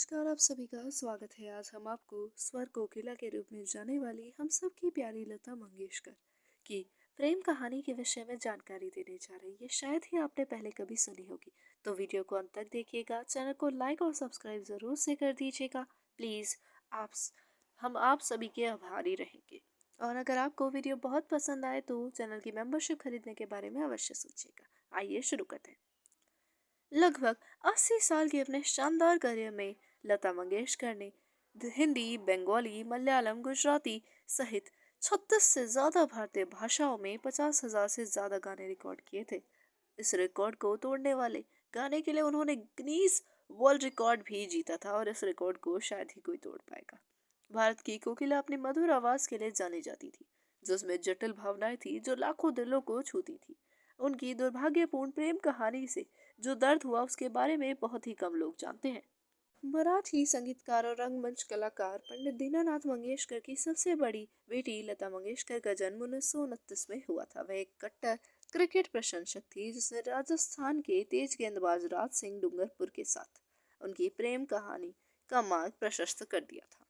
नमस्कार, आप सभी का स्वागत है। आज हम आपको स्वर कोकिला के रूप में जाने वाली हम सबकी प्यारी लता मंगेशकर की प्रेम कहानी के विषय में जानकारी देने जा रही है। शायद ही आपने पहले कभी सुनी होगी, तो वीडियो को अंत तक देखिएगा। चैनल को लाइक और सब्सक्राइब जरूर से कर दीजिएगा प्लीज़। आप हम आप सभी के आभारी रहेंगे। और अगर आपको वीडियो बहुत पसंद आए तो चैनल की मेंबरशिप खरीदने के बारे में अवश्य सोचिएगा। आइए शुरू करते हैं। लगभग 80 साल के अपने शानदार करियर में लता मंगेशकर ने हिंदी, बंगाली, मलयालम, गुजराती सहित 36 से ज्यादा भारतीय भाषाओं में 50,000 से ज्यादा गाने रिकॉर्ड किए थे। इस रिकॉर्ड को तोड़ने वाले गाने के लिए उन्होंने गिनीज वर्ल्ड रिकॉर्ड भी जीता था और इस रिकॉर्ड को शायद ही कोई तोड़ पाएगा। भारत की कोकिला अपनी मधुर आवाज के लिए जानी जाती थी, जिसमें जटिल भावनाएं थी जो लाखों दिलों को छूती थी। उनकी दुर्भाग्यपूर्ण प्रेम कहानी से जो दर्द हुआ उसके बारे में बहुत ही कम लोग जानते हैं। मराठी संगीतकार और रंगमंच कलाकार पंडित दीनानाथ मंगेशकर की सबसे बड़ी बेटी लता मंगेशकर का जन्म 1929 में हुआ था। वह एक कट्टर क्रिकेट प्रशंसक थी जिसने राजस्थान के तेज गेंदबाज राज सिंह डूंगरपुर के साथ उनकी प्रेम कहानी का मार्ग प्रशस्त कर दिया था।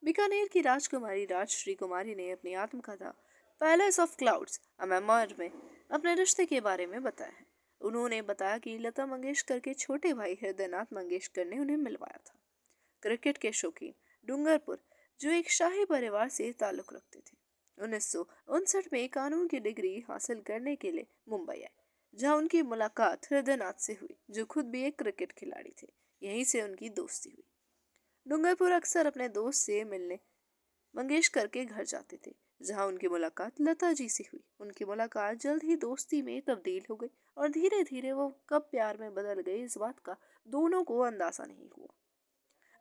बीकानेर की राजकुमारी राजश्री कुमारी ने अपनी आत्मकथा palace of clouds a memoir में अपने रिश्ते के बारे में बताया है। उन्होंने बताया कि लता मंगेशकर के छोटे भाई हृदयनाथ मंगेशकर ने उन्हें मिलवाया था। क्रिकेट के शौकीन डूंगरपुर जो एक शाही परिवार से ताल्लुक रखते थे, 1959 में कानून की डिग्री हासिल करने के लिए मुंबई आए, जहां उनकी मुलाकात हृदयनाथ से हुई जो खुद भी एक क्रिकेट खिलाड़ी थे। यहीं से उनकी दोस्ती हुई। डूंगरपुर अक्सर अपने दोस्त से मिलने मंगेशकर के घर जाते थे, जहां उनकी मुलाकात लता जी से हुई। उनकी मुलाकात जल्द ही दोस्ती में तब्दील हो गई और धीरे धीरे वो कब प्यार में बदल गई इस बात का दोनों को अंदाजा नहीं हुआ।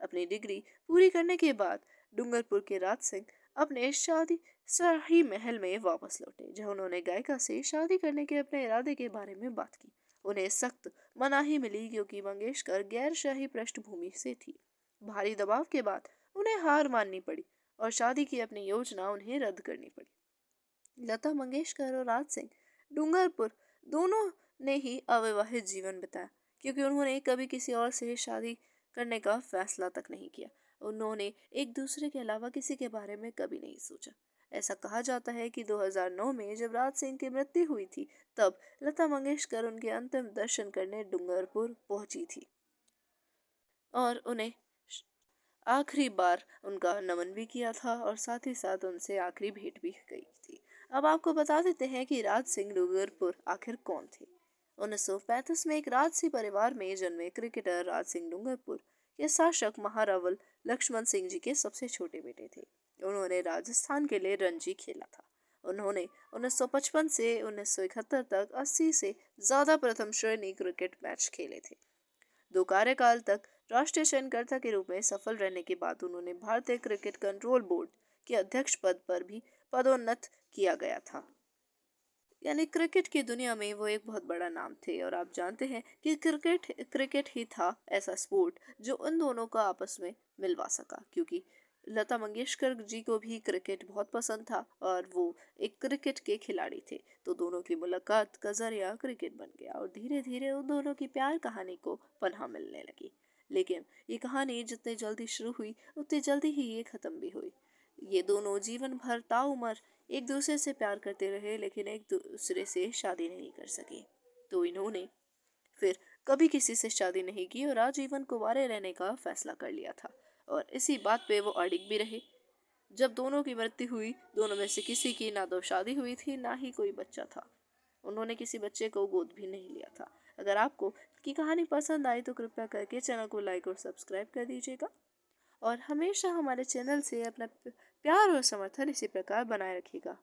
अपनी डिग्री पूरी करने के बाद डूंगरपुर के राज सिंह अपने शादी शाही महल में वापस लौटे, जहां उन्होंने गायिका से शादी करने के अपने इरादे के बारे में बात की। उन्हें सख्त मनाही मिली क्योंकि मंगेशकर गैर शाही पृष्ठभूमि से थी। भारी दबाव के बाद उन्हें हार माननी पड़ी और शादी की अपनी योजना उन्हें रद्द करनी पड़ी। लता मंगेशकर और राज सिंह डूंगरपुर दोनों ने ही अविवाहित जीवन बिताया, क्योंकि उन्होंने कभी किसी और से शादी करने का फैसला तक नहीं किया। उन्होंने एक दूसरे के अलावा किसी के बारे में कभी नहीं सोचा। ऐसा कहा जाता है कि 2009 में जब राज सिंह की मृत्यु हुई थी, तब लता मंगेशकर उनके अंतिम दर्शन करने डूंगरपुर पहुंची थी और उन्हें आखिरी बार उनका नमन भी किया था और साथ ही साथ उनसे आखिरी भेंट भी गई थी। अब आपको बता देते हैं कि राज सिंह डूंगरपुर आखिर कौन थे। 1935 में एक राजसी परिवार में जन्मे क्रिकेटर राज सिंह डूंगरपुर के शासक महारावल लक्ष्मण सिंह जी के सबसे छोटे बेटे थे। उन्होंने राजस्थान के लिए रणजी खेला था। उन्होंने 1955 से 1971 तक 80 से ज्यादा प्रथम श्रेणी क्रिकेट मैच खेले थे। दो कार्यकाल तक राष्ट्रीय चयनकर्ता के रूप में सफल रहने के बाद उन्होंने भारतीय क्रिकेट कंट्रोल बोर्ड के अध्यक्ष पद पर भी पदोन्नत किया गया था। यानी क्रिकेट की दुनिया में वो एक बहुत बड़ा नाम थे और आप जानते हैं कि क्रिकेट क्रिकेट ही था ऐसा स्पोर्ट जो उन दोनों को आपस में मिलवा सका, क्योंकि लता मंगेशकर जी को भी क्रिकेट बहुत पसंद था और वो एक क्रिकेट के खिलाड़ी थे। तो दोनों की मुलाकात का जरिया क्रिकेट बन गया और धीरे धीरे उन दोनों की प्यार कहानी को पनाह मिलने लगी। लेकिन ये कहानी जितनी जल्दी शुरू हुई उतनी जल्दी ही ये खत्म भी हुई। ये दोनों जीवन भर ताउम्र एक दूसरे से प्यार करते रहे, लेकिन एक दूसरे से शादी नहीं कर सके। तो इन्होंने फिर कभी किसी से शादी नहीं की और आजीवन कुंवारे रहने का फैसला कर लिया था और इसी बात पे वो अडिग भी रहे। जब दोनों की मृत्यु हुई, दोनों में से किसी की ना तो शादी हुई थी ना ही कोई बच्चा था। उन्होंने किसी बच्चे को गोद भी नहीं लिया था। अगर आपको की कहानी पसंद आई तो कृपया करके चैनल को लाइक और सब्सक्राइब कर दीजिएगा और हमेशा हमारे चैनल से अपना प्यार और समर्थन इसी प्रकार बनाए रखिएगा।